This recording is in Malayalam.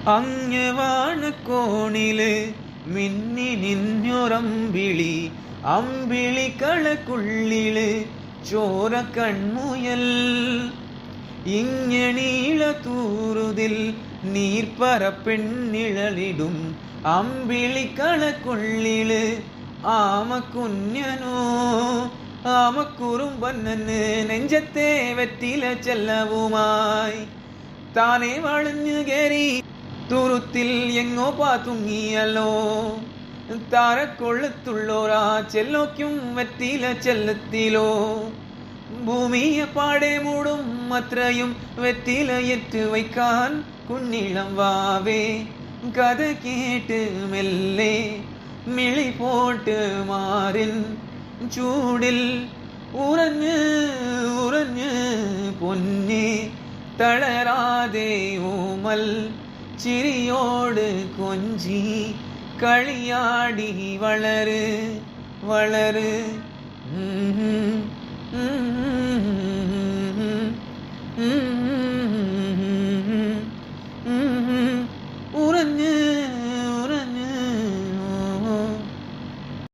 അങ്ങ് വാണക്കോണില് മിന്നി നിന്നൊരമ്പിളി, അമ്പിളിക്കളക്കുള്ളില് ചോര കൺമുയൽ. ഇങ്ങനീള തൂറുതിൽ നീർപ്പറപ്പെണ്ണിഴലിടും അമ്പിളിക്കളക്കുള്ളില് ആമക്കുഞ്ഞനോ. ആമക്കുറുമ്പന്നന് നെഞ്ചത്തെ വെറ്റില ചെല്ലവുമായി താനെ വളഞ്ഞു കയറി തുരുത്തിൽ എങ്ങോ പാത്തുങ്ങിയല്ലോ. താരക്കൊള്ളത്തുള്ളോരാ ചെല്ലോക്കും വെറ്റില ചെല്ലത്തിലോ. ഭൂമിയെ പാടെ മൂടും അത്രയും വെറ്റിലയേറ്റ് വയ്ക്കാൻ കുഞ്ഞിളം വാവേ. കഥ കേട്ട് മെല്ലെ മിളി പോട്ട് മാറിൻ ചൂടിൽ ഉറഞ്ഞ് ഉറഞ്ഞ് പൊന്നെ. തളരാതെ ഓമൽ ചിരിയോട് കൊഞ്ചി കളിയാടി വളര് വളര്.